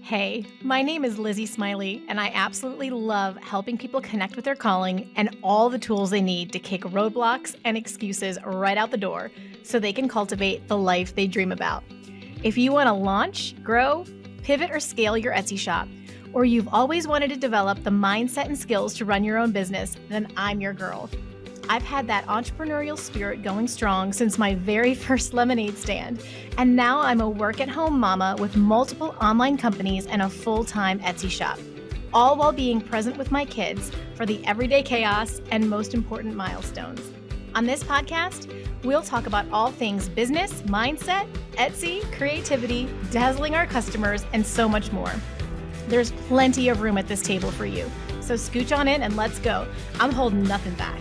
Hey, my name is Lizzie Smiley, and I absolutely love helping people connect with their calling and all the tools they need to kick roadblocks and excuses right out the door so they can cultivate the life they dream about. If you want to launch, grow, pivot, or scale your Etsy shop, or you've always wanted to develop the mindset and skills to run your own business, then I'm your girl. I've had that entrepreneurial spirit going strong since my very first lemonade stand, and now I'm a work-at-home mama with multiple online companies and a full-time Etsy shop, all while being present with my kids for the everyday chaos and most important milestones. On this podcast, we'll talk about all things business, mindset, Etsy, creativity, dazzling our customers, and so much more. There's plenty of room at this table for you, so scooch on in and let's go. I'm holding nothing back.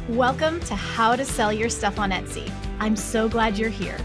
Welcome to How to Sell Your Stuff on Etsy. I'm so glad you're here.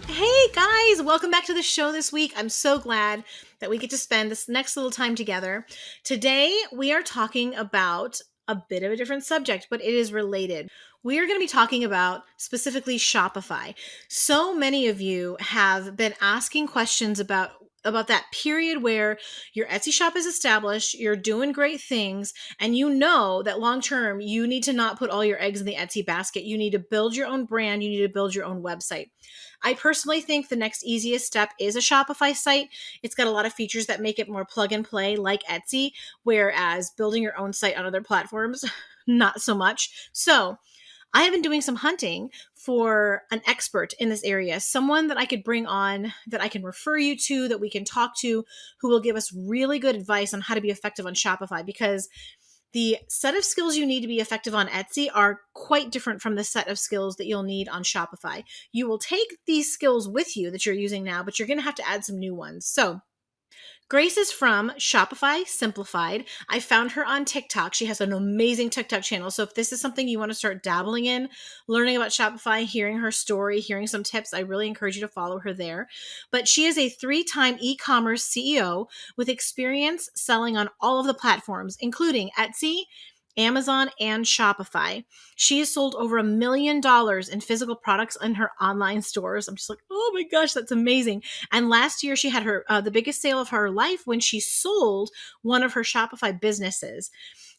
Hey guys, welcome back to the show this week. I'm so glad that we get to spend this next little time together. Today, we are talking about a bit of a different subject, but it is related. We are going to be talking about specifically Shopify. So many of you have been asking questions about that period where your Etsy shop is established, you're doing great things, and you know that long term, you need to not put all your eggs in the Etsy basket. You need to build your own brand. You need to build your own website. I personally think the next easiest step is a Shopify site. It's got a lot of features that make it more plug and play like Etsy, whereas building your own site on other platforms, not so much. So I have been doing some hunting for an expert in this area, someone that I could bring on, that I can refer you to, that we can talk to, who will give us really good advice on how to be effective on Shopify, because the set of skills you need to be effective on Etsy are quite different from the set of skills that you'll need on Shopify. You will take these skills with you that you're using now, but you're going to have to add some new ones. So Grace is from Shopify Simplified. I found her on TikTok. She has an amazing TikTok channel. So if this is something you want to start dabbling in, learning about Shopify, hearing her story, hearing some tips, I really encourage you to follow her there. But she is a 3-time e-commerce CEO with experience selling on all of the platforms, including Etsy, Amazon, and Shopify. She has sold over $1 million in physical products in her online stores. I'm just like, oh my gosh, that's amazing. And last year she had her the biggest sale of her life when she sold one of her Shopify businesses.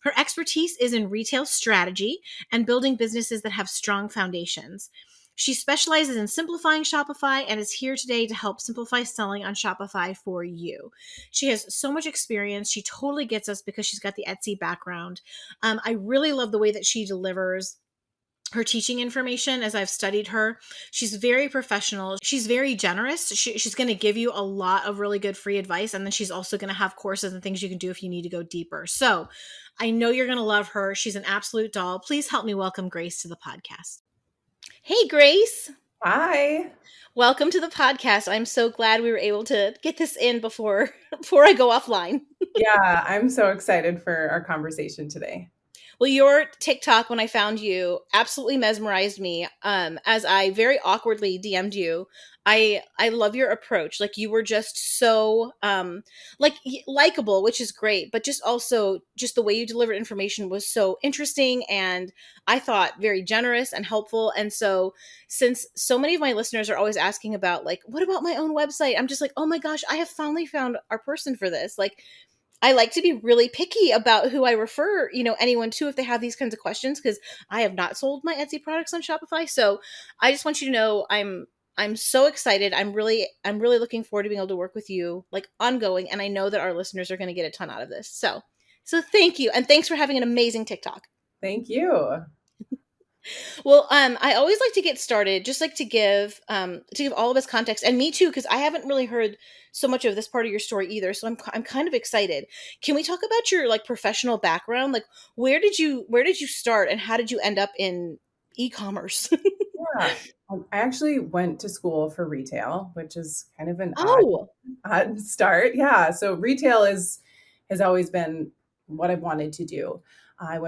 Her expertise is in retail strategy and building businesses that have strong foundations. She specializes in simplifying Shopify and is here today to help simplify selling on Shopify for you. She has so much experience. She totally gets us because she's got the Etsy background. I really love the way that she delivers her teaching information as I've studied her. She's very professional. She's very generous. She's going to give you a lot of really good free advice. And then she's also going to have courses and things you can do if you need to go deeper. So I know you're going to love her. She's an absolute doll. Please help me welcome Grace to the podcast. Hey, Grace. Hi. Welcome to the podcast. I'm so glad we were able to get this in before I go offline. Yeah, I'm so excited for our conversation today. Well, your TikTok, when I found you, absolutely mesmerized me. As I very awkwardly DM'd you, I love your approach. Like, you were just so likable, which is great, but just also just the way you delivered information was so interesting, and I thought very generous and helpful. And so, since so many of my listeners are always asking about, like, what about my own website? I'm just like, oh my gosh, I have finally found our person for this. Like, I like to be really picky about who I refer, anyone to if they have these kinds of questions, because I have not sold my Etsy products on Shopify. So I just want you to know I'm so excited. I'm really looking forward to being able to work with you, like, ongoing, and I know that our listeners are going to get a ton out of this. So thank you, and thanks for having an amazing TikTok. Thank you. Well, I always like to get started, just like to give all of us context, and me too, because I haven't really heard so much of this part of your story either. So I'm kind of excited. Can we talk about your, like, professional background? Like, where did you start, and how did you end up in e-commerce? Yeah. I actually went to school for retail, which is kind of an odd start. Yeah. So retail has always been what I've wanted to do. I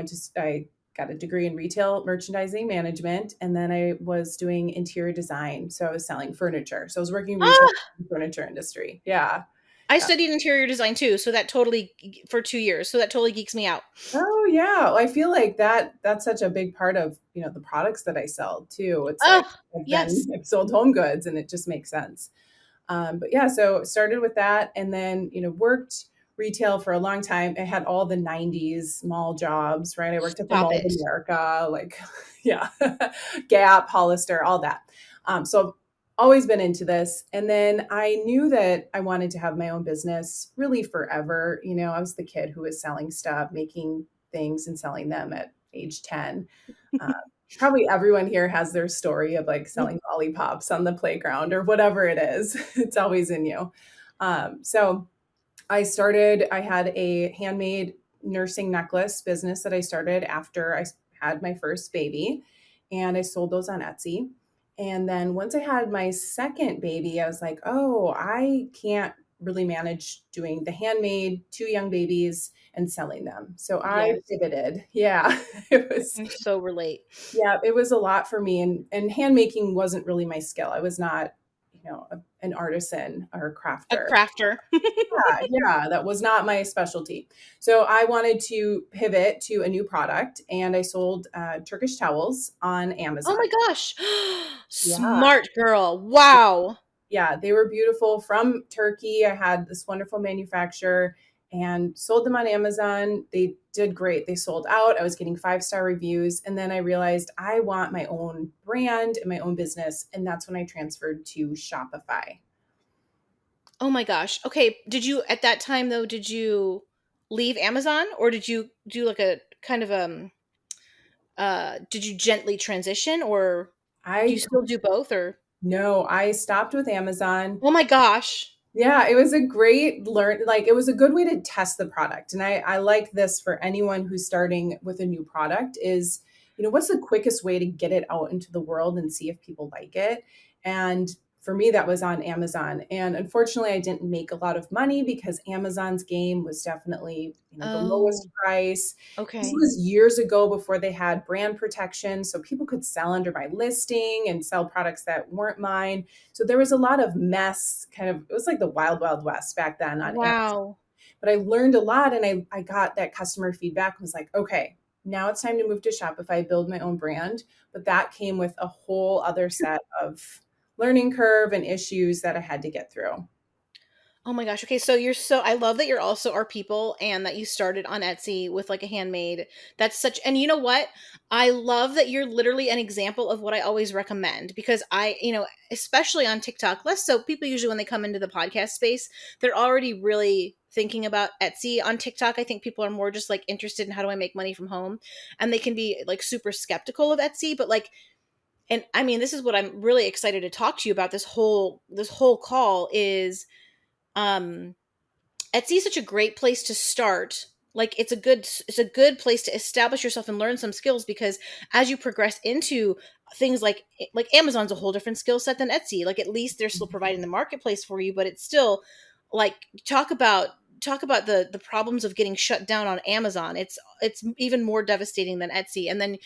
got a degree in retail merchandising management, and then I was doing interior design. So I was selling furniture. So I was working in retail furniture industry. Yeah. I studied interior design too, so that totally, for 2 years. So that totally geeks me out. Oh yeah. Well, I feel like that's such a big part of, the products that I sell too. It's like Yes. I've sold home goods, and it just makes sense. But yeah, so started with that and then, worked retail for a long time. I had all the 90s mall jobs, right? I worked at the Stop Mall of it. America, like, yeah, Gap, Hollister, all that. So I've always been into this. And then I knew that I wanted to have my own business really forever. I was the kid who was selling stuff, making things and selling them at age 10. Uh, Probably everyone here has their story of like selling lollipops on the playground or whatever it is. It's always in you. So I had a handmade nursing necklace business that I started after I had my first baby, and I sold those on Etsy. And then once I had my second baby, I was like, oh, I can't really manage doing the handmade, two young babies, and selling them. So I Yes. pivoted. Yeah, it was I so relate. yeah, it was a lot for me, and hand making wasn't really my skill. I was not, an artisan or a A crafter. crafter. Yeah, that was not my specialty. So I wanted to pivot to a new product, and I sold Turkish towels on Oh Amazon. my gosh. Yeah, Smart girl. Wow. yeah, they were beautiful from Turkey. I had this wonderful manufacturer and sold them on Amazon. They did great. They sold out. I was getting 5-star reviews. And then I realized I want my own brand and my own business. And that's when I transferred to Shopify. Oh my gosh. Okay, at that time though, did you leave Amazon or did you do like a kind of did you gently transition or do you I still do both or No, I stopped with Amazon. Oh my gosh. Yeah, it was a great it was a good way to test the product. And I like this for anyone who's starting with a new product is, what's the quickest way to get it out into the world and see if people like it? And for me, that was on Amazon. And unfortunately, I didn't make a lot of money because Amazon's game was definitely, the lowest Oh, price. This okay. was years ago before they had brand protection. So people could sell under my listing and sell products that weren't mine. So there was a lot of mess, kind of, it was like the wild, wild west back then on Amazon. Wow. But I learned a lot and I got that customer feedback, was like, okay, now it's time to move to Shopify, build my own brand. But that came with a whole other set of learning curve and issues that I had to get through. Oh my gosh. Okay, so I love that you're also our people and that you started on Etsy with like a handmade. That's such and you know what? I love that you're literally an example of what I always recommend because especially on TikTok, less so people usually when they come into the podcast space, they're already really thinking about Etsy. On TikTok, I think people are more just like interested in how do I make money from home and they can be like super skeptical of Etsy, but like and I mean, this is what I'm really excited to talk to you about this whole call is um Etsy is such a great place to start. Like it's a good place to establish yourself and learn some skills because as you progress into things like Amazon's a whole different skill set than Etsy. Like at least they're still providing the marketplace for you, but it's still like talk about the problems of getting shut down on Amazon. It's even more devastating than Etsy. And then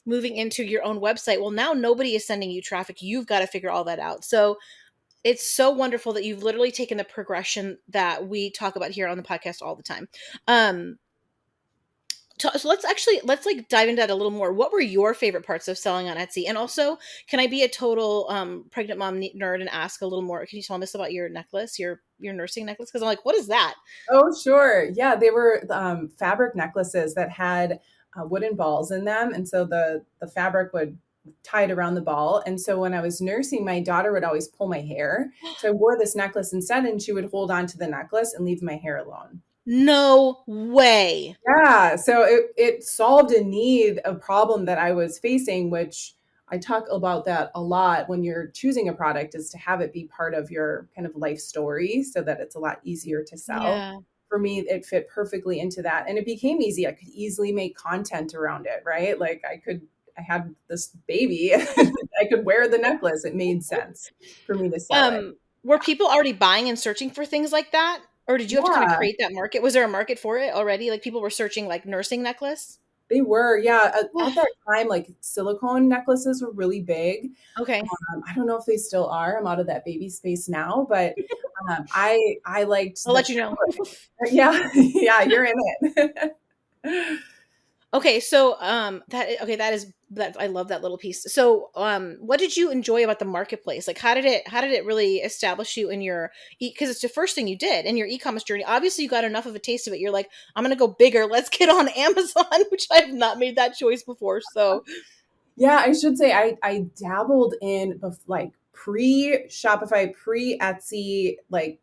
moving into your own website, well now nobody is sending you traffic. You've got to figure all that out. So it's so wonderful that you've literally taken the progression that we talk about here on the podcast all the time. Um, so let's like dive into that a little more. What were your favorite parts of selling on Etsy? And also, can I be a total pregnant mom nerd and ask a little more? Can you tell us about your necklace, your nursing necklace? Because I'm like, what is that? Oh, sure. Yeah, they were fabric necklaces that had wooden balls in them, and so the fabric would tie it around the ball. And so when I was nursing, my daughter would always pull my hair, so I wore this necklace instead, and she would hold on to the necklace and leave my hair alone. No way. Yeah, so it solved a need, a problem that I was facing, which I talk about that a lot when you're choosing a product, is to have it be part of your kind of life story so that it's a lot easier to sell. Yeah. For me, it fit perfectly into that. And it became easy. I could easily make content around it, right? Like I had this baby, I could wear the necklace. It made sense for me to sell it. Were people already buying and searching for things like that? Or did you have to kind of Yeah. create that market? Was there a market for it already? Like people were searching like nursing necklace? They were, yeah. At that time, like silicone necklaces were really big. Okay. I don't know if they still are. I'm out of that baby space now, but I liked I'll the let you know. fabric. Yeah, yeah, you're in it. Okay, so that is I love that little piece. So, what did you enjoy about the marketplace? Like, how did it really establish you in your because it's the first thing you did in your e-commerce journey. Obviously, you got enough of a taste of it. You're like, I'm gonna go bigger. Let's get on Amazon, which I have not made that choice before. So, Yeah, I should say I dabbled in like pre Shopify, pre Etsy, like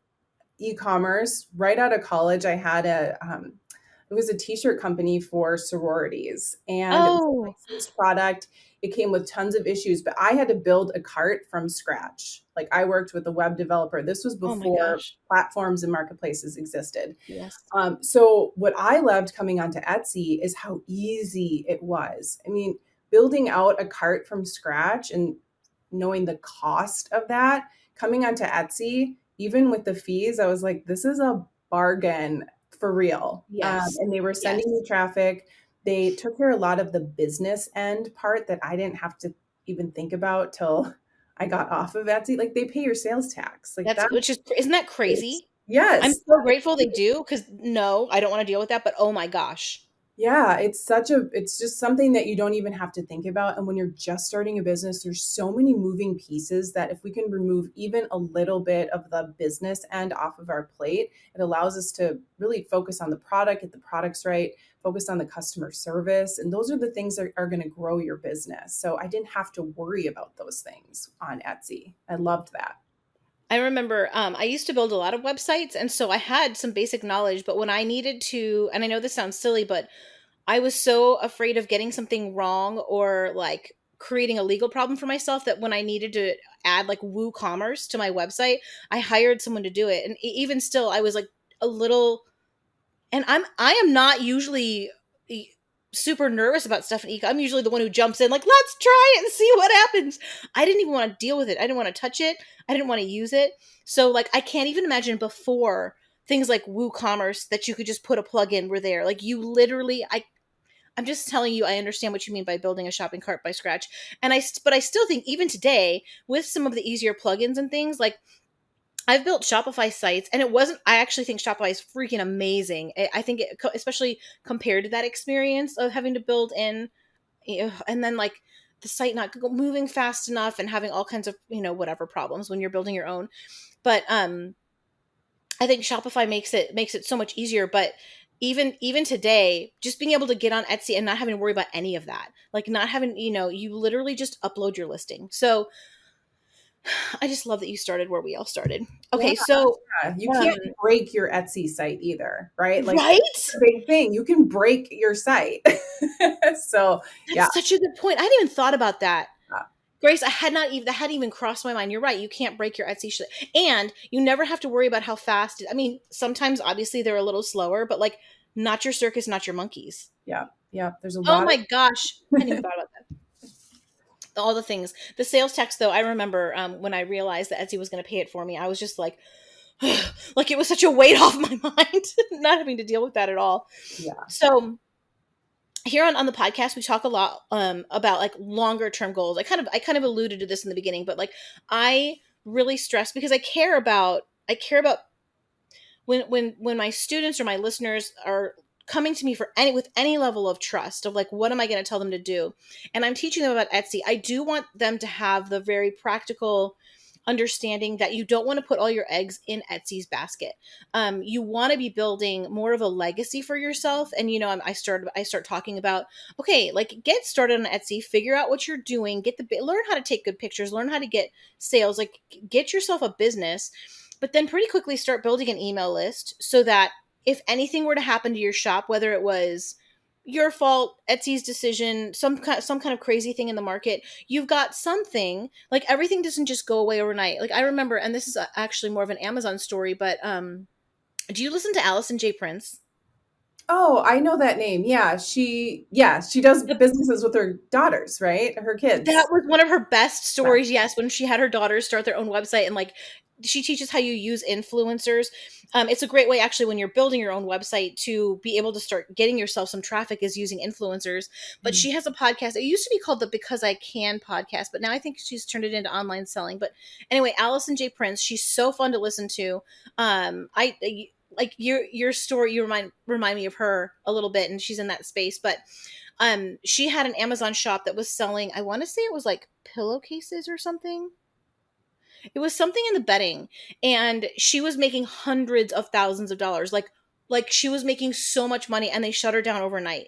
e-commerce. Right out of college, I had it was a t-shirt company for sororities, and it was a oh, licensed product. It came with tons of issues, but I had to build a cart from scratch. Like, I worked with a web developer. This was oh my before gosh, platforms and marketplaces existed. yes, So what I loved coming onto Etsy is how easy it was. I mean, building out a cart from scratch and knowing the cost of that, coming onto Etsy, even with the fees, I was like, this is a bargain for real. yes, And they were yes. sending me traffic. They took care of a lot of the business end part that I didn't have to even think about till I got off of Etsy. Like, they pay your sales tax. Like, That's that which is isn't that is, crazy? I'm yes. so grateful they do because no, I don't want to deal with that. But oh my gosh, Yeah, it's just something that you don't even have to think about. And when you're just starting a business, there's so many moving pieces that if we can remove even a little bit of the business end off of our plate, it allows us to really focus on the product, get the products right, focus on the customer service. And those are the things that are going to grow your business. So I didn't have to worry about those things on Etsy. I loved that. I remember I used to build a lot of websites, and so I had some basic knowledge. But when I needed to, and I know this sounds silly, but I was so afraid of getting something wrong or like creating a legal problem for myself that when I needed to add like WooCommerce to my website, I hired someone to do it. And even still, I was like a little, and I am not usually e- super nervous about stuff in ecom. I'm usually the one who jumps in like, let's try it and see what happens. I didn't even want to deal with it. I didn't want to touch it. I didn't want to use it. So like I can't even imagine before things like WooCommerce that you could just put a plugin were there. Like you literally I'm just telling you, I understand what you mean by building a shopping cart by scratch. And but I still think even today with some of the easier plugins and things like I've built Shopify sites and it wasn't, I actually think Shopify is freaking amazing. I think it, especially compared to that experience of having to build in, and then like the site not moving fast enough and having all kinds of, whatever problems when you're building your own. But, I think Shopify makes it so much easier, but even today, just being able to get on Etsy and not having to worry about any of that, like not having, you literally just upload your listing. So I just love that you started where we all started. Yeah. Okay, so Yeah, you um, can't break your Etsy site either, right? Like, right? that's a big thing. You can break your site. So, yeah. That's such a good point. I hadn't even thought about that. uh, Grace, I had not even that hadn't even crossed my mind. You're right. You can't break your Etsy shit. And you never have to worry about how fast. I mean, sometimes obviously they're a little slower, but like not your circus, not your monkeys. Yeah. Yeah. There's a Oh lot my gosh. I hadn't even thought about that. All the things. The sales tax though, I remember when I realized that Etsy was going to pay it for me, I was just like like it was such a weight off my mind not having to deal with that at all. yeah. So here on the podcast we talk a lot about like longer term goals. I kind of alluded to this in the beginning, but like I really stress because I care about when my students or my listeners are coming to me for any level of trust of like what am I going to tell them to do, and I'm teaching them about Etsy. I do want them to have the very practical understanding that you don't want to put all your eggs in Etsy's basket. You want to be building more of a legacy for yourself. And I start talking about, okay, like get started on Etsy, figure out what you're doing, learn how to take good pictures, learn how to get sales, like get yourself a business, but then pretty quickly start building an email list so that if anything were to happen to your shop, whether it was your fault, Etsy's decision, some kind of crazy thing in the market, you've got something. Like everything doesn't just go away overnight. Like I remember, and this is actually more of an Amazon story, but do you listen to Allison J. Prince? Oh, I know that name. Yeah, she does businesses with her daughters, right? Her That kids. was one of her best Yeah. stories, yes, when she had her daughters start their own website and like she teaches how you use influencers. It's a great way actually when you're building your own website to be able to start getting yourself some traffic is using influencers. But Mm. she has a podcast. It used to be called the Because I Can podcast, but now I think she's turned it into online selling. But anyway, Allison J. Prince, she's so fun to listen to. like your story, you remind me of her a little bit, and she's in that space. But she had an Amazon shop that was selling, I want to say it was like pillowcases or something. It was something in the bedding, and she was making hundreds of thousands of dollars. Like she was making so much money, and they shut her down overnight.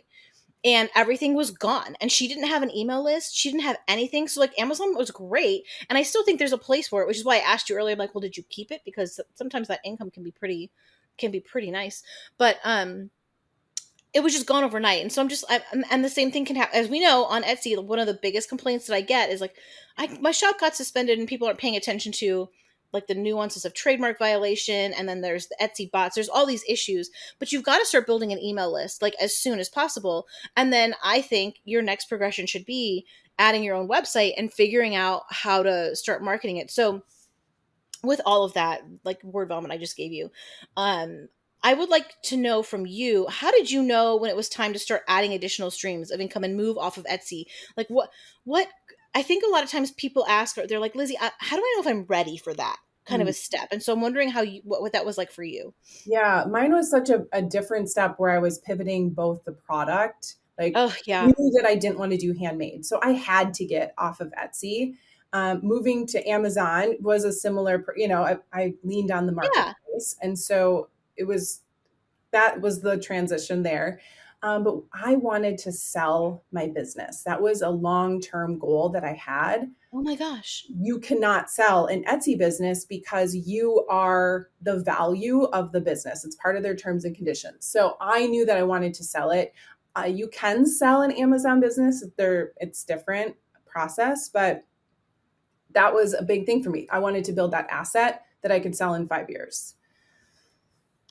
And everything was gone. And she didn't have an email list. She didn't have anything. So like Amazon was great. And I still think there's a place for it, which is why I asked you earlier, I'm like, well, did you keep it? Because sometimes that income can be pretty nice. But it was just gone overnight. And so and the same thing can happen. As we know on Etsy, one of the biggest complaints that I get is like, my shop got suspended and people aren't paying attention to like the nuances of trademark violation. And then there's the Etsy bots. There's all these issues, but you've got to start building an email list like as soon as possible. And then I think your next progression should be adding your own website and figuring out how to start marketing it. So with all of that, like word vomit I just gave you, I would like to know from you, how did you know when it was time to start adding additional streams of income and move off of Etsy? Like what I think a lot of times people ask, they're like, Lizzie, how do I know if I'm ready for that kind of Mm. a step? And so I'm wondering what that was like for you. Yeah, mine was such a different step where I was pivoting both the product, like Oh I yeah. knew that I didn't want to do handmade. So I had to get off of Etsy. Moving to Amazon was a similar, I leaned on the Yeah. marketplace. And so that was the transition there. But I wanted to sell my business. That was a long-term goal that I had. Oh my gosh. You cannot sell an Etsy business because you are the value of the business. It's part of their terms and conditions. So I knew that I wanted to sell it. You can sell an Amazon business. It's different process, but that was a big thing for me. I wanted to build that asset that I could sell in 5 years.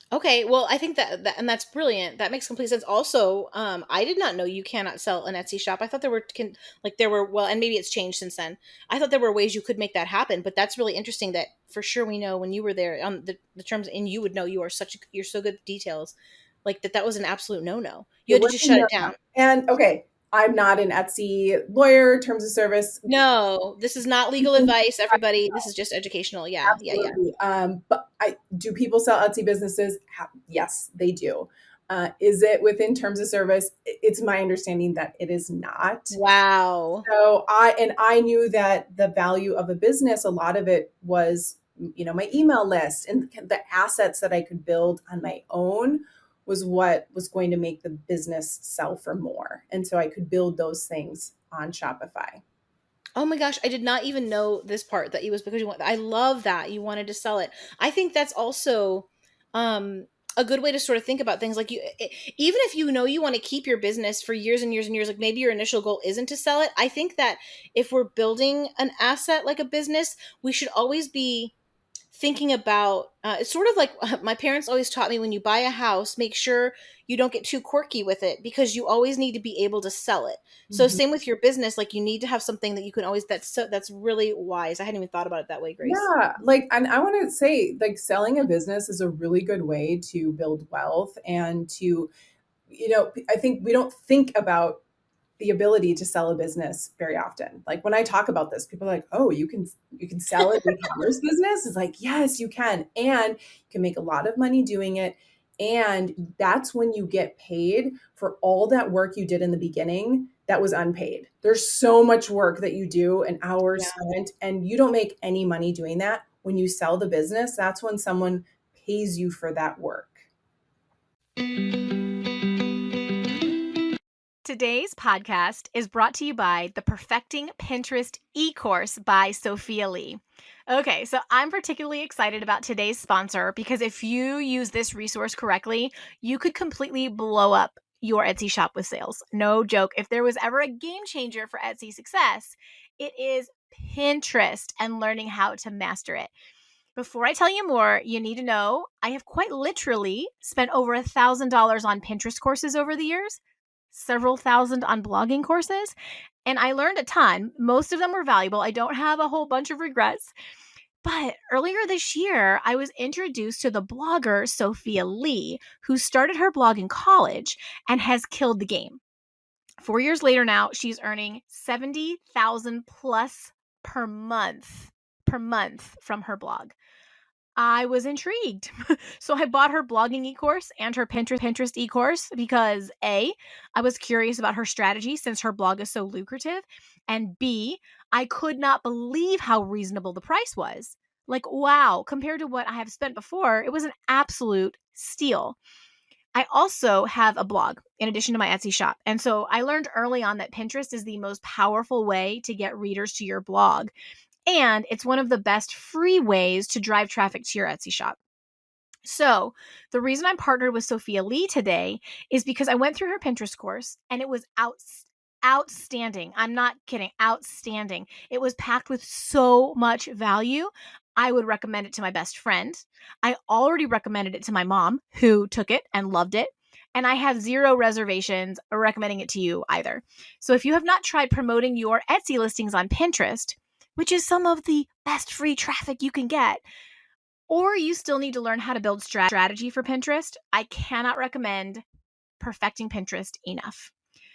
Okay, well, I think that and that's brilliant. That makes complete sense. Also, I did not know you cannot sell an Etsy shop. I thought there were well, and maybe it's changed since then. I thought there were ways you could make that happen, but that's really interesting. That for sure we know when you were there on the terms, and you would know you're so good at details, like that was an absolute no. You It had to just shut wasn't it down. and okay, I'm not an Etsy lawyer, terms of service. No, this is not legal advice, everybody. This is just educational. Yeah, yeah, yeah. Absolutely. But do people sell Etsy businesses? Yes, they do. Is it within terms of service? It's my understanding that it is not. Wow. So I knew that the value of a business, a lot of it was, my email list and the assets that I could build on my own was what was going to make the business sell for more. And so I could build those things on Shopify. Oh my gosh, I did not even know this part that it was because you want. I love that you wanted to sell it. I think that's also um a good way to sort of think about things like even if you know you want to keep your business for years and years and years, like maybe your initial goal isn't to sell it. I think that if we're building an asset like a business, we should always be thinking about it's sort of like my parents always taught me, when you buy a house, make sure you don't get too quirky with it, because you always need to be able to sell it. So Mhm. same with your business, like you need to have something that you can always, that's really wise. I hadn't even thought about it that way, Grace. Yeah, and I want to say, like, selling a business is a really good way to build wealth and to, I think we don't think about the ability to sell a business very often. Like when I talk about this, people are like, "Oh, you can sell an e-commerce business?" It's like, "Yes, you can." And you can make a lot of money doing it. And that's when you get paid for all that work you did in the beginning that was unpaid. There's so much work that you do and hours Yeah. spent, and you don't make any money doing that. When you sell the business, that's when someone pays you for that work. Today's podcast is brought to you by the Perfecting Pinterest e-course by Sophia Lee. Okay, so I'm particularly excited about today's sponsor because if you use this resource correctly, you could completely blow up your Etsy shop with sales. No joke. If there was ever a game changer for Etsy success, it is Pinterest and learning how to master it. Before I tell you more, you need to know I have quite literally spent over $1,000 on Pinterest courses over the years, several thousand on blogging courses, and I learned a ton. Most of them were valuable. I don't have a whole bunch of regrets. But earlier this year, I was introduced to the blogger Sophia Lee, who started her blog in college and has killed the game. 4 years later now, she's earning $70,000 plus per month from her blog. I was intrigued. So I bought her blogging e-course and her Pinterest e-course because A, I was curious about her strategy since her blog is so lucrative, and B, I could not believe how reasonable the price was. Like, wow, compared to what I have spent before, it was an absolute steal. I also have a blog in addition to my Etsy shop. And so I learned early on that Pinterest is the most powerful way to get readers to your blog. And it's one of the best free ways to drive traffic to your Etsy shop. So, the reason I'm partnered with Sophia Lee today is because I went through her Pinterest course and it was outstanding. I'm not kidding, outstanding. It was packed with so much value. I would recommend it to my best friend. I already recommended it to my mom, who took it and loved it. And I have zero reservations recommending it to you either. So, if you have not tried promoting your Etsy listings on Pinterest, which is some of the best free traffic you can get, or you still need to learn how to build strategy for Pinterest, I cannot recommend Perfecting Pinterest enough.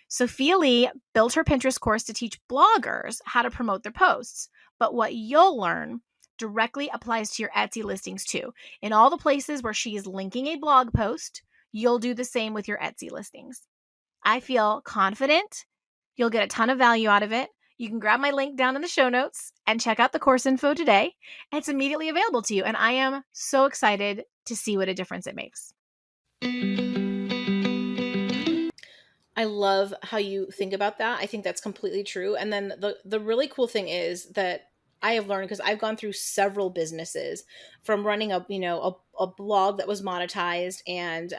Sophia Lee built her Pinterest course to teach bloggers how to promote their posts, but what you'll learn directly applies to your Etsy listings too. In all the places where she is linking a blog post, you'll do the same with your Etsy listings. I feel confident you'll get a ton of value out of it. You can grab my link down in the show notes and check out the course info today. It's immediately available to you, and I am so excited to see what a difference it makes. I love how you think about that. I think that's completely true. And then the really cool thing is that I have learned, because I've gone through several businesses, from running a blog that was monetized, and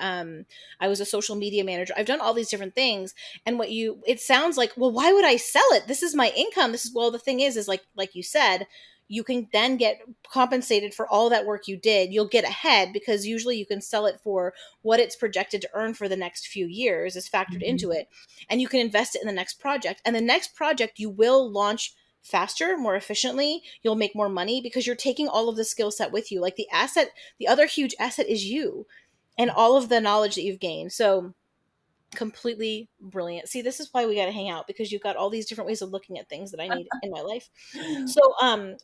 I was a social media manager. I've done all these different things. And it sounds like, well, why would I sell it? This is my income. Well, the thing is like you said, you can then get compensated for all that work you did. You'll get ahead because usually you can sell it for what it's projected to earn for the next few years is factored into it. And you can invest it in the next project. And the next project you will launch faster, more efficiently. You'll make more money because you're taking all of the skill set with you. Like the other huge asset is you and all of the knowledge that you've gained. So completely brilliant. See, this is why we got to hang out, because you've got all these different ways of looking at things that I need in my life. So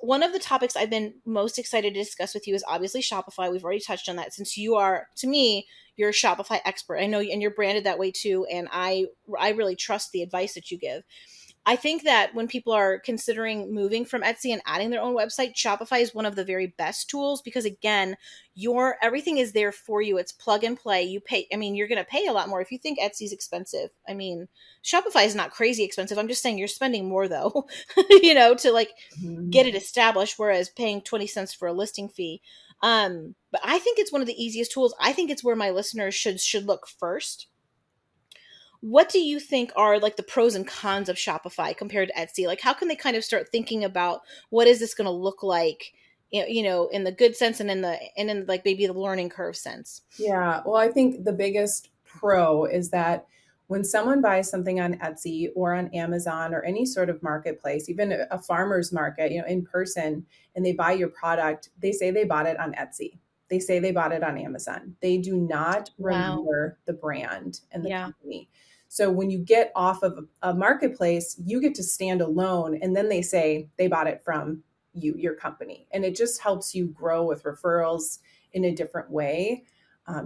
one of the topics I've been most excited to discuss with you is obviously Shopify. We've already touched on that, since you are, to me, you're a Shopify expert. I know, and you're branded that way too, and I really trust the advice that you give. I think that when people are considering moving from Etsy and adding their own website, Shopify is one of the very best tools, because again, everything is there for you. It's plug and play. You pay, you're going to pay a lot more if you think Etsy's expensive. Shopify is not crazy expensive. I'm just saying you're spending more though, to get it established, whereas paying 20 cents for a listing fee. But I think it's one of the easiest tools. I think it's where my listeners should look first. What do you think are like the pros and cons of Shopify compared to Etsy? Like, how can they kind of start thinking about what is this going to look like, in the good sense and in like maybe the learning curve sense? Yeah. Well, I think the biggest pro is that when someone buys something on Etsy or on Amazon or any sort of marketplace, even a farmer's market, in person, and they buy your product, they say they bought it on Etsy. They say they bought it on Amazon. They do not remember the brand and the company. So when you get off of a marketplace, you get to stand alone, and then they say they bought it from your company. And it just helps you grow with referrals in a different way.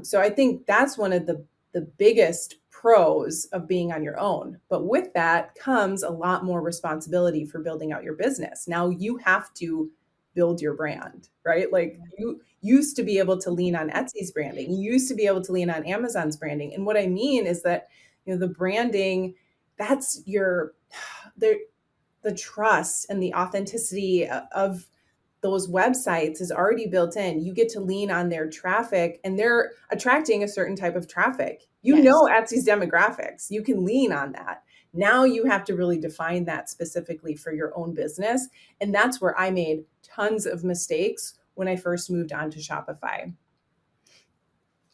So I think that's one of the biggest pros of being on your own. But with that comes a lot more responsibility for building out your business. Now you have to build your brand, right? Like, you used to be able to lean on Etsy's branding. You used to be able to lean on Amazon's branding. And what I mean is that, the branding, that's the trust and the authenticity of those websites is already built in. You get to lean on their traffic, and they're attracting a certain type of traffic. Etsy's demographics. You can lean on that. Now you have to really define that specifically for your own business. And that's where I made tons of mistakes when I first moved on to Shopify.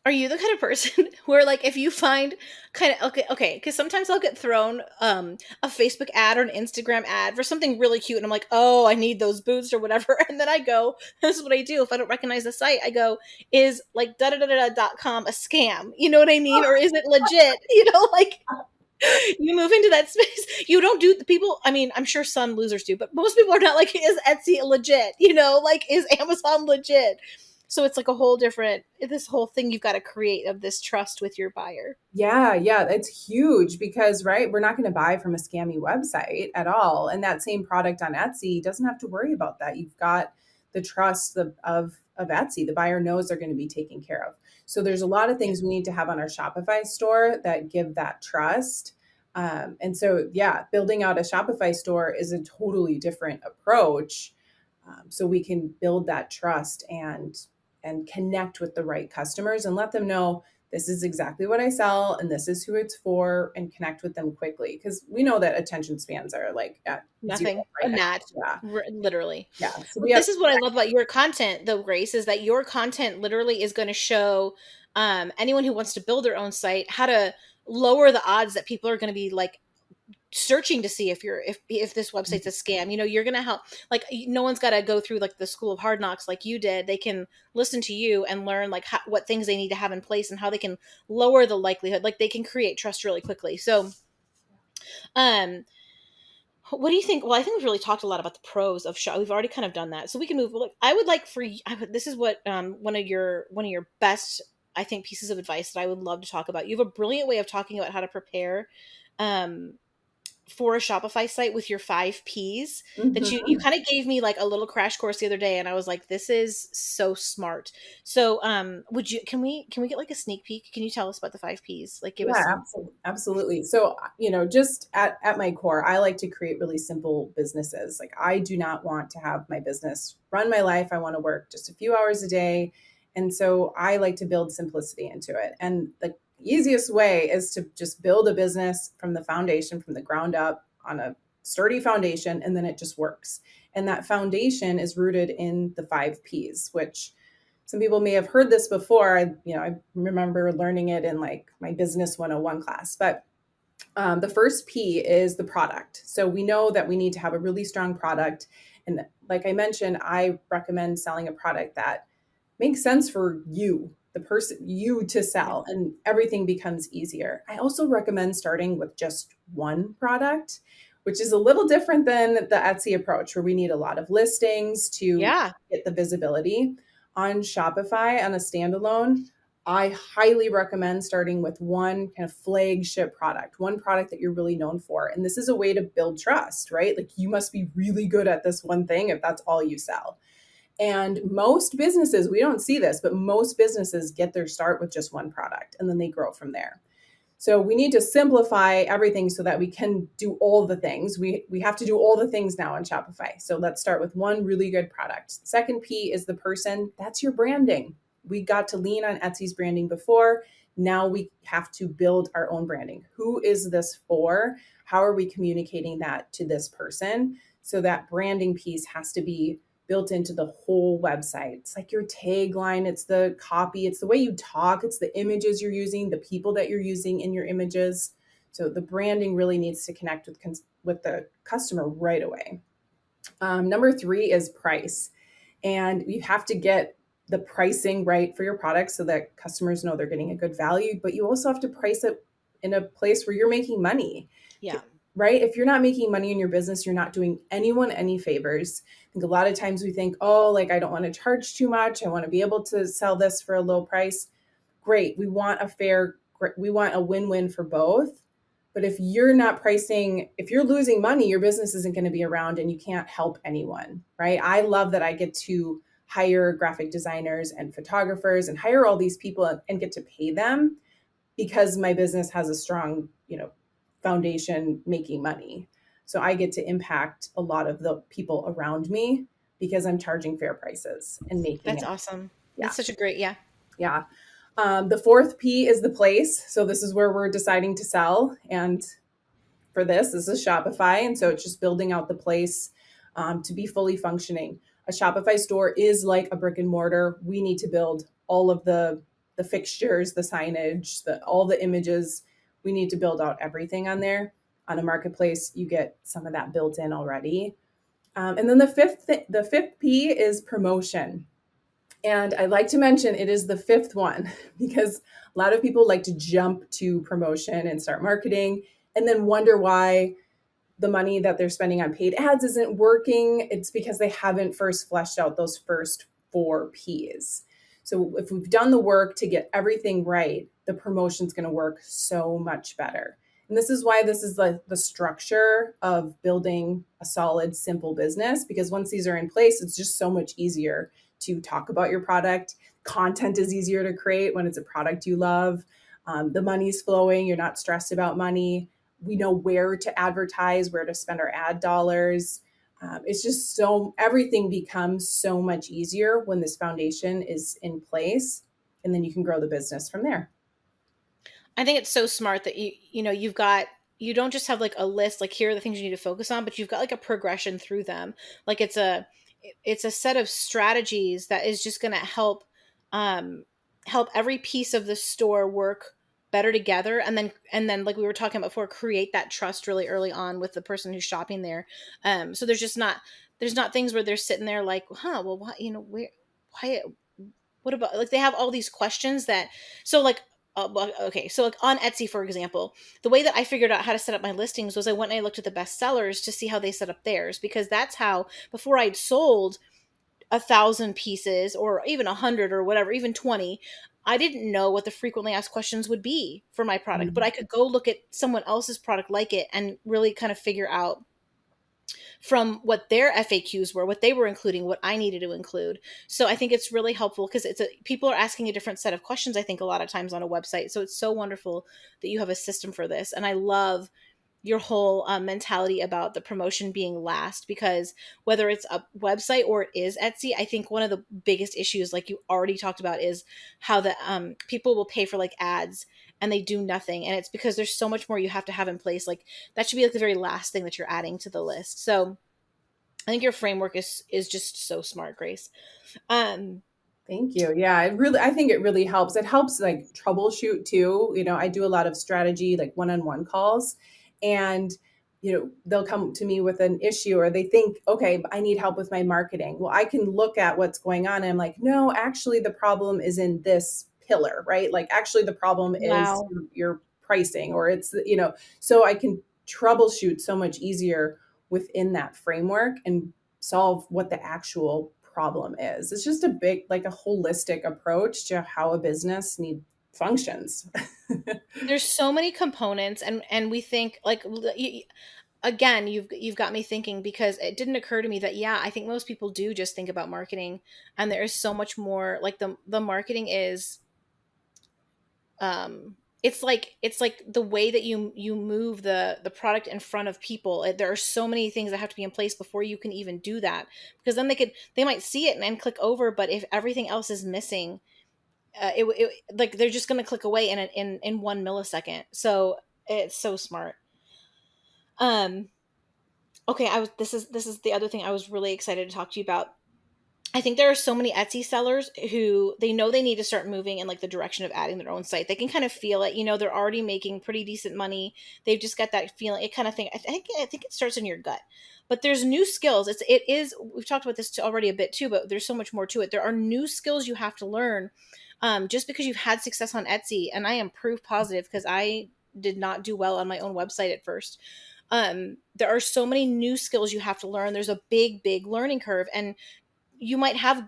Are you the kind of person where, like, if you find okay, because sometimes I'll get thrown a Facebook ad or an Instagram ad for something really cute, and I'm like, oh, I need those boots or whatever, and then I go, this is what I do if I don't recognize the site. I go, is like .com a scam? You know what I mean? Or is it legit? Like, you move into that space. You don't do the people. I'm sure some losers do, but most people are not like, is Etsy legit? Like, is Amazon legit? So it's like a whole different, this whole thing you've got to create of this trust with your buyer. Yeah, yeah, it's huge because, right, we're not going to buy from a scammy website at all. And that same product on Etsy doesn't have to worry about that. You've got the trust of Etsy. The buyer knows they're going to be taken care of. So there's a lot of things we need to have on our Shopify store that give that trust. And so, yeah, building out a Shopify store is a totally different approach. So we can build that trust and connect with the right customers and let them know this is exactly what I sell and this is who it's for, and connect with them quickly. Because we know that attention spans are like at zero Nothing, a right gnat, now. literally. Yeah. Yeah. So we But have, this is what I love about your content, though, Grace, is that your content literally is going to show anyone who wants to build their own site how to lower the odds that people are going to be like searching to see if this website's a scam. You're going to help, like, no one's got to go through like the school of hard knocks like you did. They can listen to you and learn like what things they need to have in place and how they can lower the likelihood, like they can create trust really quickly. So um what do you think? Well, I think we've really talked a lot about the pros of shop. We've already kind of done that, so we can move. Like, I would like for you. This is what one of your best, I think, pieces of advice that I would love to talk about. You have a brilliant way of talking about how to prepare, um, for a Shopify site with your 5 Ps that you Mhm. kind of gave me like a little crash course the other day, and I was like, this is so smart. So would you can we get like a sneak peek? Can you tell us about the 5 Ps? Like, give us Yeah, some. absolutely. Absolutely. So, just at my core, I like to create really simple businesses. Like, I do not want to have my business run my life. I want to work just a few hours a day. And so I like to build simplicity into it. And the easiest way is to just build a business from the foundation, from the ground up on a sturdy foundation, and then it just works. And that foundation is rooted in the 5 Ps, which some people may have heard this before. I remember learning it in like my business 101 class, but the first P is the product. So we know that we need to have a really strong product. And like I mentioned, I recommend selling a product that makes sense for you, the person, you to Yeah. sell, and everything becomes easier. I also recommend starting with just one product, which is a little different than the Etsy approach, where we need a lot of listings to Yeah. get the visibility. On Shopify, on a standalone, I highly recommend starting with one kind of flagship product, one product that you're really known for. And this is a way to build trust, right? Like, you must be really good at this one thing if that's all you sell. And most businesses, we don't see this, but most businesses get their start with just one product and then they grow from there. So we need to simplify everything so that we can do all the things. We have to do all the things now on Shopify. So let's start with one really good product. Second P is the person. That's your branding. We got to lean on Etsy's branding before. Now we have to build our own branding. Who is this for? How are we communicating that to this person? So that branding piece has to be built into the whole website. It's like your tagline, it's the copy, it's the way you talk, it's the images you're using, the people that you're using in your images. So the branding really needs to connect with the customer right away. Number 3 is price. And you have to get the pricing right for your product so that customers know they're getting a good value, but you also have to price it in a place where you're making money. Yeah. Right? If you're not making money in your business, you're not doing anyone any favors. I think a lot of times we think, oh, like, I don't want to charge too much. I want to be able to sell this for a low price. Great. We want a win-win for both. But if you're not pricing, if you're losing money, your business isn't going to be around and you can't help anyone, right? I love that I get to hire graphic designers and photographers and hire all these people and get to pay them because my business has a strong, foundation making money. So I get to impact a lot of the people around me because I'm charging fair prices and making That's it. awesome. Yeah. That's such a great, yeah. Yeah. The fourth P is the place. So this is where we're deciding to sell. And for this is Shopify. And so it's just building out the place to be fully functioning. A Shopify store is like a brick and mortar. We need to build all of the fixtures, the signage, all the images. We need to build out everything on there. On a marketplace, you get some of that built in already. And then the fifth P is promotion. And I like to mention it is the fifth one because a lot of people like to jump to promotion and start marketing and then wonder why the money that they're spending on paid ads isn't working. It's because they haven't first fleshed out those first 4 Ps. So if we've done the work to get everything right, the promotion's going to work so much better. And this is why this is like the structure of building a solid, simple business, because once these are in place, it's just so much easier to talk about your product. Content is easier to create when it's a product you love. The money's flowing. You're not stressed about money. We know where to advertise, where to spend our ad dollars. It's just so, everything becomes so much easier when this foundation is in place, and then you can grow the business from there. I think it's so smart that you don't just have like a list, like here are the things you need to focus on, but you've got like a progression through them. Like it's a set of strategies that is just going to um help every piece of the store work better together, and then like we were talking about before, create that trust really early on with the person who's shopping there. So there's not things where they're sitting there like, well, what, where, why, what about, like, they have all these questions that, so like, okay, so like on Etsy, for example, the way that I figured out how to set up my listings was I went and I looked at the best sellers to see how they set up theirs, because that's how, before I'd sold 1,000 pieces or even 100 or whatever, even 20, I didn't know what the frequently asked questions would be for my product, but Mhm. I could go look at someone else's product like it and really kind of figure out from what their FAQs were, what they were including, what I needed to include. So I think it's really helpful because people are asking a different set of questions, I think, a lot of times on a website. So it's so wonderful that you have a system for this. And I love your whole mentality about the promotion being last, because whether it's a website or it is Etsy, I think one of the biggest issues, like you already talked about, is how the people will pay for like ads and they do nothing, and it's because there's so much more you have to have in place. Like that should be like the very last thing that you're adding to the list. So I think your framework is just so smart, Grace. um Thank you. Yeah, I think it really helps. It helps like troubleshoot too. I do a lot of strategy, like one-on-one calls, and they'll come to me with an issue, or they think, okay, I need help with my marketing. Well, I can look at what's going on and I'm like, no, actually the problem is in this pillar, right? Like actually the problem is wow. your pricing, or so I can troubleshoot so much easier within that framework and solve what the actual problem is. It's just a big, like a holistic approach to how a business need functions. There's so many components, and we think like, again, you've got me thinking, because it didn't occur to me that, yeah, I think most people do just think about marketing, and there is so much more. Like the marketing is, it's like the way that you move the product in front of people. There are so many things that have to be in place before you can even do that, because then they might see it and click over, but if everything else is missing, like they're just going to click away in 1 millisecond. So it's so smart. um okay, this is the other thing I was really excited to talk to you about. I think there are so many Etsy sellers who they know they need to start moving in like the direction of adding their own site. They can kind of feel it. They're already making pretty decent money. They've just got that feeling. It kind of thing. I think it starts in your gut. But there's new skills. It is. We've talked about this already a bit too, but there's so much more to it. There are new skills you have to learn. Just because you've had success on Etsy, and I am proof positive because I did not do well on my own website at first. There are so many new skills you have to learn. There's a big learning curve, and you might have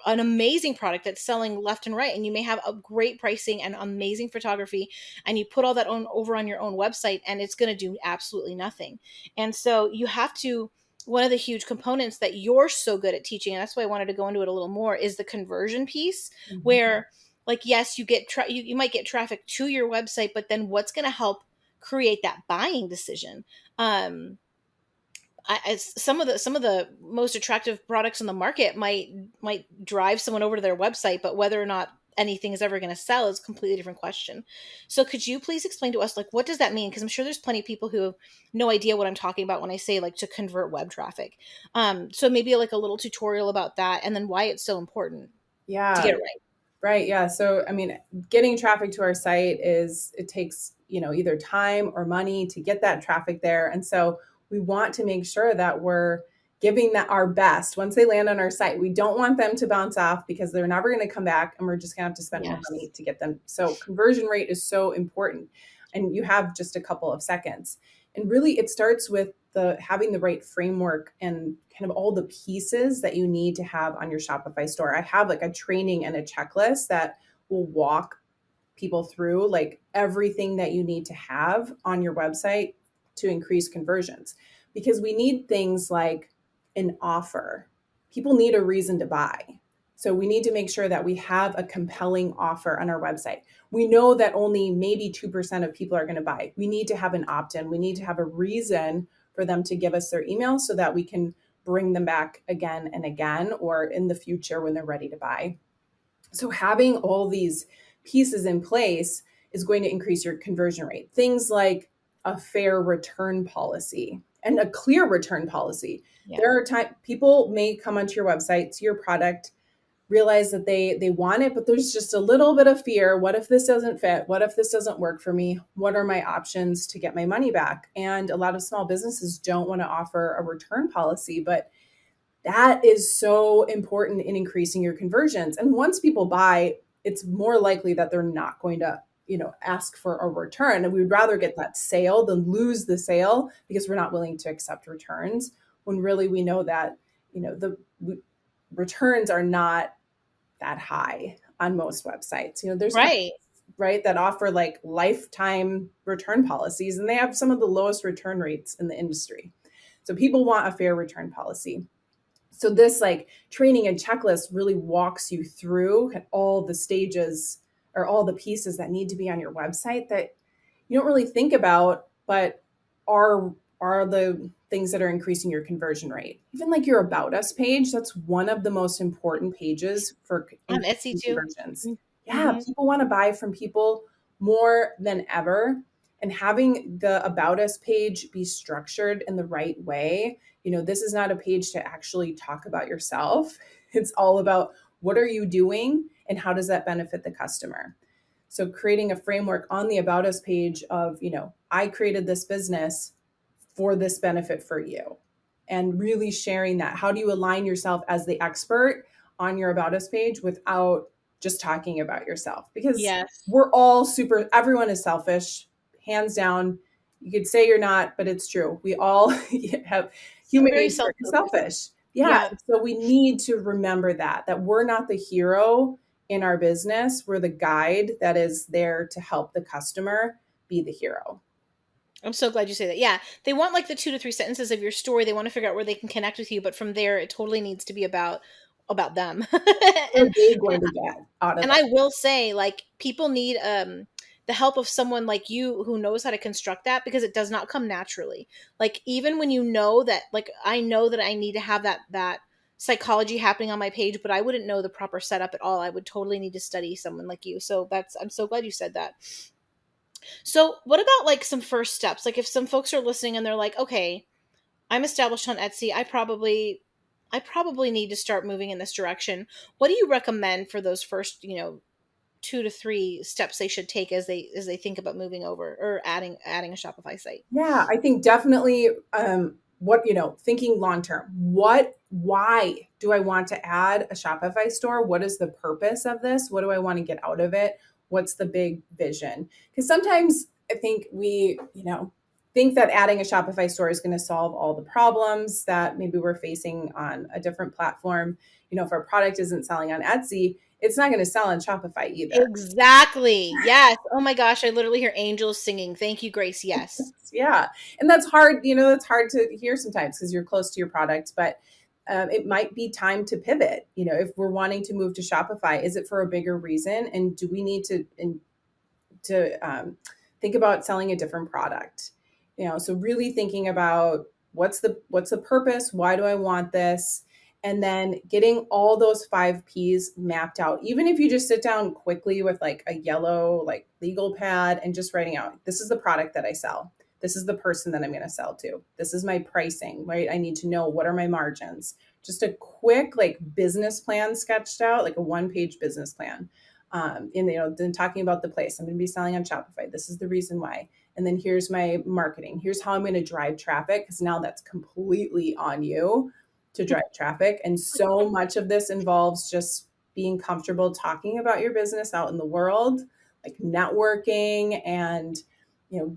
an amazing product that's selling left and right, and you may have a great pricing and amazing photography, and you put all that over on your own website, and it's going to do absolutely nothing. And so you have to, one of the huge components that you're so good at teaching, and that's why I wanted to go into it a little more, is the conversion piece, Mhm. where, like, yes, you might get traffic to your website, but then what's going to help create that buying decision? um some of the most attractive products on the market might drive someone over to their website, but whether or not anything is ever going to sell is a completely different question. So could you please explain to us, like, what does that mean? Because I'm sure there's plenty of people who have no idea what I'm talking about when I say like to convert web traffic. So maybe like a little tutorial about that, and then why it's so important to Yeah, get it right. right. Yeah. So, I mean, getting traffic to our site it takes, either time or money to get that traffic there. And so we want to make sure that we're giving that our best once they land on our site. We don't want them to bounce off because they're never going to come back and we're just going to have to spend more Yes. money to get them. So conversion rate is so important. And you have just a couple of seconds. And really it starts with having the right framework and kind of all the pieces that you need to have on your Shopify store. I have like a training and a checklist that will walk people through like everything that you need to have on your website to increase conversions, because we need things like an offer. People need a reason to buy. So we need to make sure that we have a compelling offer on our website. We know that only maybe 2% of people are going to buy. We need to have an opt-in. We need to have a reason for them to give us their email so that we can bring them back again and again, or in the future when they're ready to buy. So having all these pieces in place is going to increase your conversion rate. Things like a fair return policy and a clear return policy. Yeah. There are times people may come onto your website, see your product, realize that they want it, but there's just a little bit of fear. What if this doesn't fit? What if this doesn't work for me? What are my options to get my money back? And a lot of small businesses don't want to offer a return policy, but that is so important in increasing your conversions. And once people buy, it's more likely that they're not going to, ask for a return. And we would rather get that sale than lose the sale because we're not willing to accept returns, when really we know that, the returns are not that high on most websites. There's right that offer like lifetime return policies, and they have some of the lowest return rates in the industry. So people want a fair return policy. So this like training and checklist really walks you through all the stages or all the pieces that need to be on your website that you don't really think about, but are the things that are increasing your conversion rate. Even like your About Us page, that's one of the most important pages for on Etsy too. Conversions. Mm-hmm. Yeah, people want to buy from people more than ever. And having the About Us page be structured in the right way, this is not a page to actually talk about yourself. It's all about what are you doing and how does that benefit the customer? So creating a framework on the About Us page of, I created this business for this benefit for you, and really sharing that. How do you align yourself as the expert on your About Us page without just talking about yourself? Because we're all everyone is selfish, hands down. You could say you're not, but it's true. We all have human nature is selfish. Yeah. So we need to remember that we're not the hero in our business. We're the guide that is there to help the customer be the hero. I'm so glad you say that. Yeah. They want like the 2 to 3 sentences of your story. They want to figure out where they can connect with you. But from there, it totally needs to be about them. And they're going to get out of it. I will say, like, people need the help of someone like you who knows how to construct that, because it does not come naturally. Like, even when you know that, like, I know that I need to have that psychology happening on my page, but I wouldn't know the proper setup at all. I would totally need to study someone like you. So I'm so glad you said that. So what about like some first steps? Like if some folks are listening and they're like, okay, I'm established on Etsy. I probably need to start moving in this direction. What do you recommend for those first, 2 to 3 steps they should take as they think about moving over or adding a Shopify site? Yeah, I think definitely thinking long-term, why do I want to add a Shopify store? What is the purpose of this? What do I want to get out of it? What's the big vision? Because sometimes I think we, think that adding a Shopify store is going to solve all the problems that maybe we're facing on a different platform. If our product isn't selling on Etsy, it's not going to sell on Shopify either. Exactly. Yes. Oh my gosh. I literally hear angels singing. Thank you, Grace. Yes. Yeah. And that's hard, that's hard to hear sometimes because you're close to your product, but it might be time to pivot. If we're wanting to move to Shopify, is it for a bigger reason? And do we need to think about selling a different product? So really thinking about what's the purpose? Why do I want this? And then getting all those 5 Ps mapped out. Even if you just sit down quickly with like a yellow, like legal pad and just writing out, this is the product that I sell. This is the person that I'm going to sell to. This is my pricing, right? I need to know what are my margins. Just a quick like business plan sketched out, like a 1-page business plan. Then talking about the place. I'm going to be selling on Shopify. This is the reason why. And then here's my marketing. Here's how I'm going to drive traffic, because now that's completely on you to drive traffic. And so much of this involves just being comfortable talking about your business out in the world, like networking and,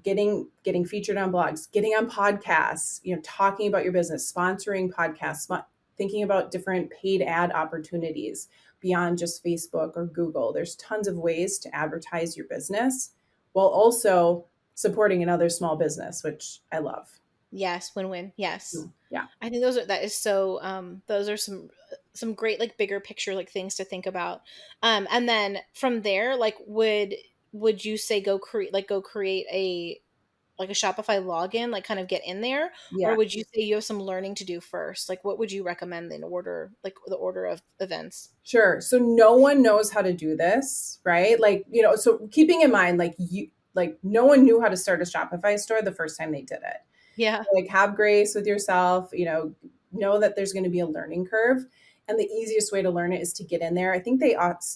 getting featured on blogs, getting on podcasts, talking about your business, sponsoring podcasts, thinking about different paid ad opportunities beyond just Facebook or Google. There's tons of ways to advertise your business while also supporting another small business, which I love. Yes, win-win. Yes. Yeah. I think those are some great like bigger picture like things to think about. And then from there, like would you say go create a like a Shopify login, like kind of get in there, or Yeah. would you say you have some learning to do first? Like what would you recommend in order, like the order of events? Sure. So no one knows how to do this, right? Like, so keeping in mind, no one knew how to start a Shopify store the first time they did it. Yeah. Like have grace with yourself, know that there's going to be a learning curve. And the easiest way to learn it is to get in there. I think they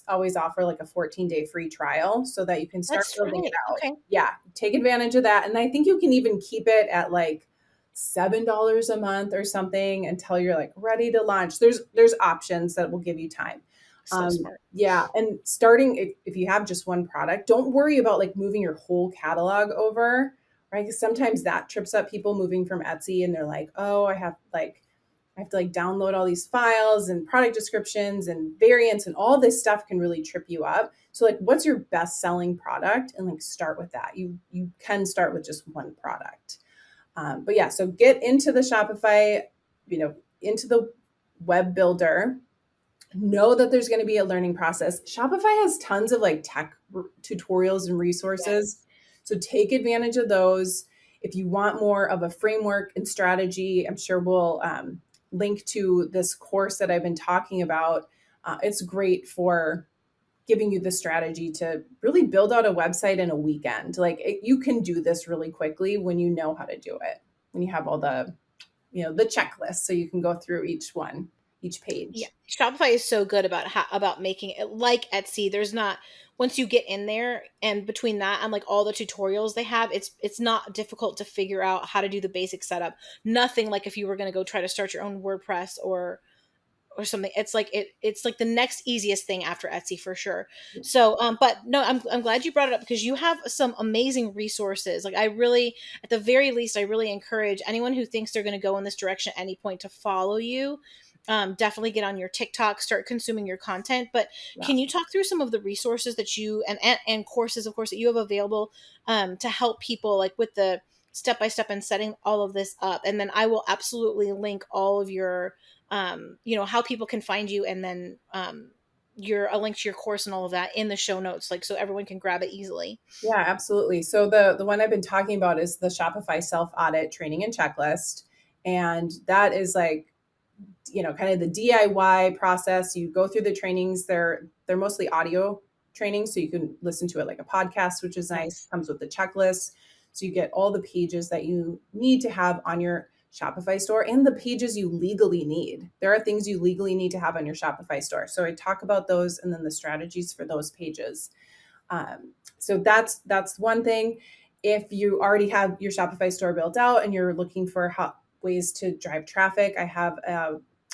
always offer like a 14-day free trial so that you can start That's building it right. out. Okay. Yeah, take advantage of that. And I think you can even keep it at like $7 a month or something until you're like ready to launch. There's options that will give you time. So smart. Yeah. And starting, if you have just one product, don't worry about like moving your whole catalog over, right? Because sometimes that trips up people moving from Etsy and they're like, oh, I have to like download all these files and product descriptions and variants and all this stuff can really trip you up. So like, what's your best selling product? And like, start with that. You can start with just one product. But yeah, so get into the Shopify, into the web builder. Know that there's going to be a learning process. Shopify has tons of like tech tutorials and resources. So take advantage of those. If you want more of a framework and strategy, I'm sure we'll link to this course that I've been talking about. It's great for giving you the strategy to really build out a website in a weekend. You can do this really quickly when you know how to do it, when you have all the checklist, so you can go through each page. Yeah, Shopify is so good about making it like Etsy. There's not once you get in there and between that and like all the tutorials they have, it's not difficult to figure out how to do the basic setup. Nothing like if you were going to go try to start your own WordPress or something. It's like the next easiest thing after Etsy for sure. So but no, I'm glad you brought it up because you have some amazing resources. Like I really, at the very least, I really encourage anyone who thinks they're going to go in this direction at any point to follow you. Definitely get on your TikTok, start consuming your content. But can you talk through some of the resources that you and courses, of course, that you have available to help people like with the step by step and setting all of this up? And then I will absolutely link all of your how people can find you, and then a link to your course and all of that in the show notes, like so everyone can grab it easily. Yeah, absolutely. So the one I've been talking about is the Shopify self audit training and checklist, and that is like kind of the DIY process. You go through the trainings. They're mostly audio trainings, so you can listen to it like a podcast, which is nice. Comes with the checklist, so you get all the pages that you need to have on your Shopify store and the pages you legally need. There are things you legally need to have on your Shopify store. So I talk about those and then the strategies for those pages. So that's one thing. If you already have your Shopify store built out and you're looking for ways to drive traffic, I have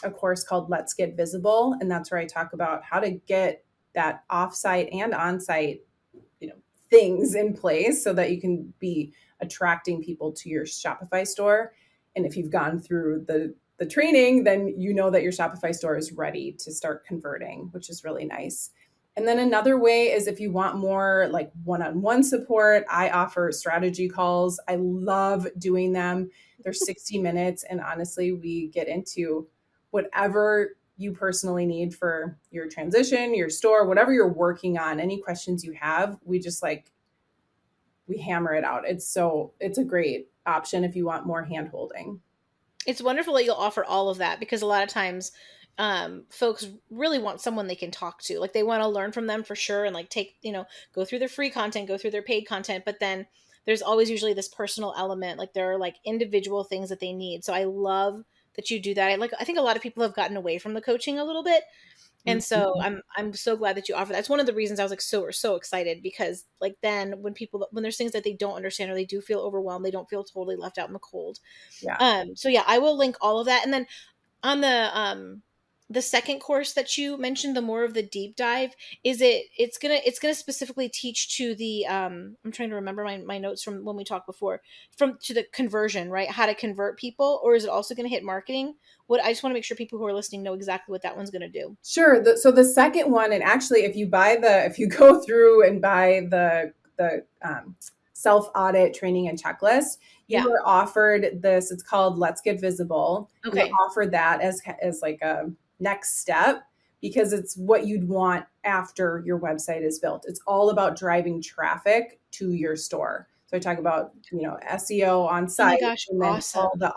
a course called Let's Get Visible. And that's where I talk about how to get that offsite and onsite, things in place so that you can be attracting people to your Shopify store. And if you've gone through the training, then you know that your Shopify store is ready to start converting, which is really nice. And then another way is if you want more like one-on-one support, I offer strategy calls. I love doing them. They're 60 minutes. And honestly, we get into whatever you personally need for your transition, your store, whatever you're working on, any questions you have, we hammer it out. It's a great option if you want more hand holding. It's wonderful that you'll offer all of that because a lot of times folks really want someone they can talk to. Like they want to learn from them for sure and like go through their free content, go through their paid content, but then there's always usually this personal element. Like there are like individual things that they need. So I love that you do that. I think a lot of people have gotten away from the coaching a little bit. And so I'm so glad that you offer that. That's one of the reasons I was like so excited because like then when there's things that they don't understand or they do feel overwhelmed, they don't feel totally left out in the cold. Yeah. So yeah, I will link all of that. And then on the the second course that you mentioned, the more of the deep dive, it's gonna specifically teach to the I'm trying to remember my notes from when we talked before, from to the conversion, right? How to convert people, or is it also gonna hit marketing? What I just want to make sure people who are listening know exactly what that one's gonna do. Sure. So the second one, and actually, if you go through and buy the self audit training and checklist, you Yeah. are offered this. It's called Let's Get Visible. You're Okay. offered that as like a next step because it's what you'd want after your website is built. It's all about driving traffic to your store. So I talk about, SEO on Oh my site, gosh, and then awesome. all the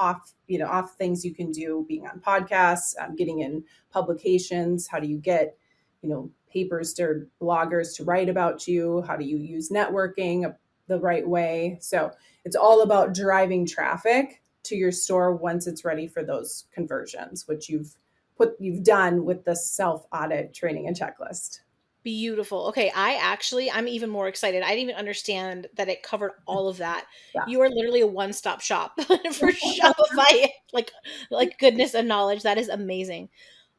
off things you can do, being on podcasts, getting in publications. How do you get, papers to bloggers to write about you? How do you use networking the right way? So it's all about driving traffic to your store once it's ready for those conversions, which you've done with the self audit training and checklist. Beautiful. Okay, I'm even more excited. I didn't even understand that it covered all of that. Yeah. You are literally a one-stop shop for Shopify, like goodness and knowledge. That is amazing.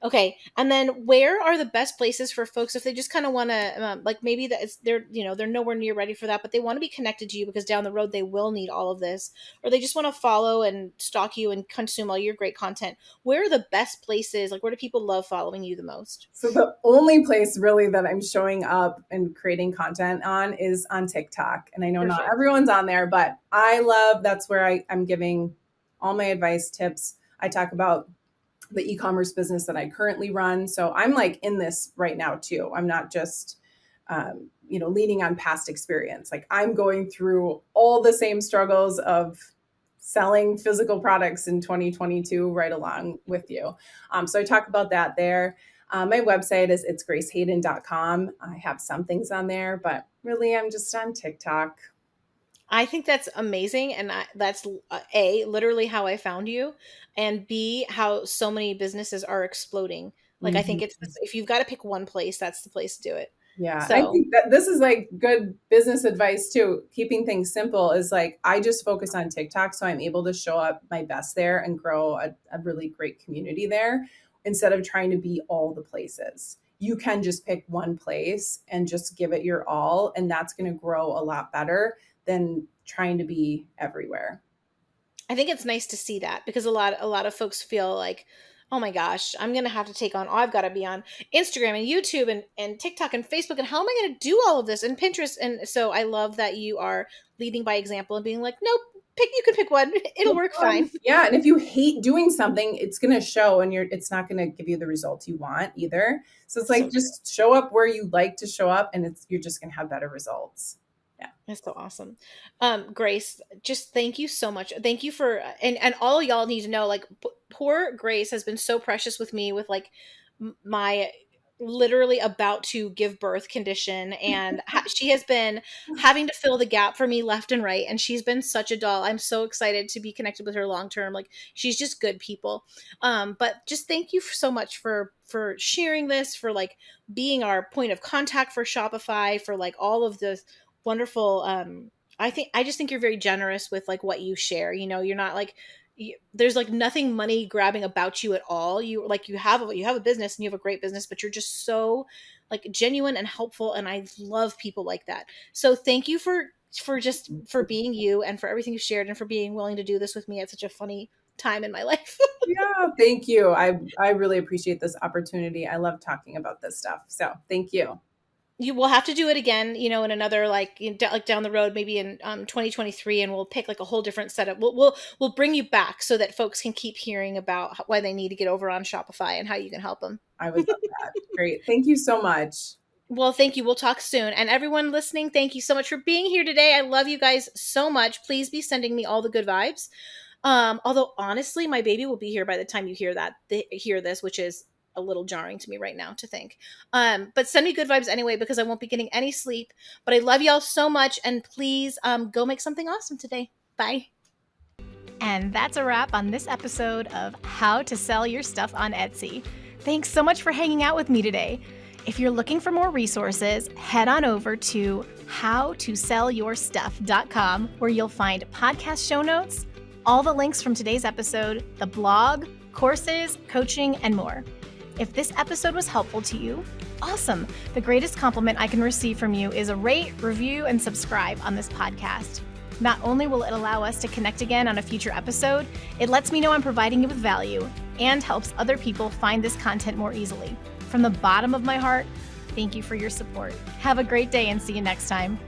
Okay, and then where are the best places for folks if they just kind of want to, like maybe that it's they're nowhere near ready for that, but they want to be connected to you because down the road they will need all of this, or they just want to follow and stalk you and consume all your great content. Where are the best places? Like, where do people love following you the most? So the only place really that I'm showing up and creating content on is on TikTok. And I know not Perfect. everyone's on there, but that's where I'm giving all my advice, tips. I talk about the e-commerce business that I currently run. So I'm like in this right now too. I'm not just, leaning on past experience. Like I'm going through all the same struggles of selling physical products in 2022 right along with you. So I talk about that there. My website is itsgracehayden.com. I have some things on there, but really I'm just on TikTok. I think that's amazing, and that's A, literally how I found you, and B, how so many businesses are exploding. Like I think Mhm. it's if you've got to pick one place, that's the place to do it. Yeah. I So think that this is like good business advice too. Keeping things simple is like, I just focus on TikTok. So I'm able to show up my best there and grow a really great community there instead of trying to be all the places. You can just pick one place and just give it your all. And that's going to grow a lot better than trying to be everywhere. I think it's nice to see that because a lot of folks feel like, oh my gosh, I'm gonna have to take on. Oh, I've got to be on Instagram and YouTube and TikTok and Facebook, and how am I gonna do all of this and Pinterest? And so I love that you are leading by example and being like, nope, you can pick one, it'll work fine. Yeah, and if you hate doing something, it's going to show, and it's not going to give you the results you want either. So it's That's so like true. just show up where you like to show up, and you're just going to have better results. Yeah. That's so awesome. Grace, just thank you so much. Thank you for and all y'all need to know, like poor Grace has been so precious with me with like my literally about to give birth condition, and she has been having to fill the gap for me left and right, and she's been such a doll. I'm so excited to be connected with her long term. Like she's just good people. But just thank you so much for sharing this, for like being our point of contact for Shopify, for like all of the wonderful I just think you're very generous with like what you share. You're not like there's like nothing money grabbing about you at all. You have a business, and you have a great business, but you're just so like genuine and helpful, and I love people like that. So thank you for being you, and for everything you shared, and for being willing to do this with me at such a funny time in my life. Yeah, thank you. I really appreciate this opportunity. I love talking about this stuff. So thank you. You will have to do it again, in another like like down the road, maybe in 2023, and we'll pick like a whole different setup. We'll bring you back so that folks can keep hearing about why they need to get over on Shopify and how you can help them. I would love that. Great. Thank you so much. Well, thank you. We'll talk soon. And everyone listening, thank you so much for being here today. I love you guys so much. Please be sending me all the good vibes. Although honestly, my baby will be here by the time you hear this, which is a little jarring to me right now to think. But send me good vibes anyway, because I won't be getting any sleep. But I love y'all so much, and please go make something awesome today. Bye. And that's a wrap on this episode of How to Sell Your Stuff on Etsy. Thanks so much for hanging out with me today. If you're looking for more resources, head on over to howtosellyourstuff.com, where you'll find podcast show notes, all the links from today's episode, the blog, courses, coaching, and more. If this episode was helpful to you, awesome. The greatest compliment I can receive from you is a rate, review, and subscribe on this podcast. Not only will it allow us to connect again on a future episode, it lets me know I'm providing you with value and helps other people find this content more easily. From the bottom of my heart, thank you for your support. Have a great day and see you next time.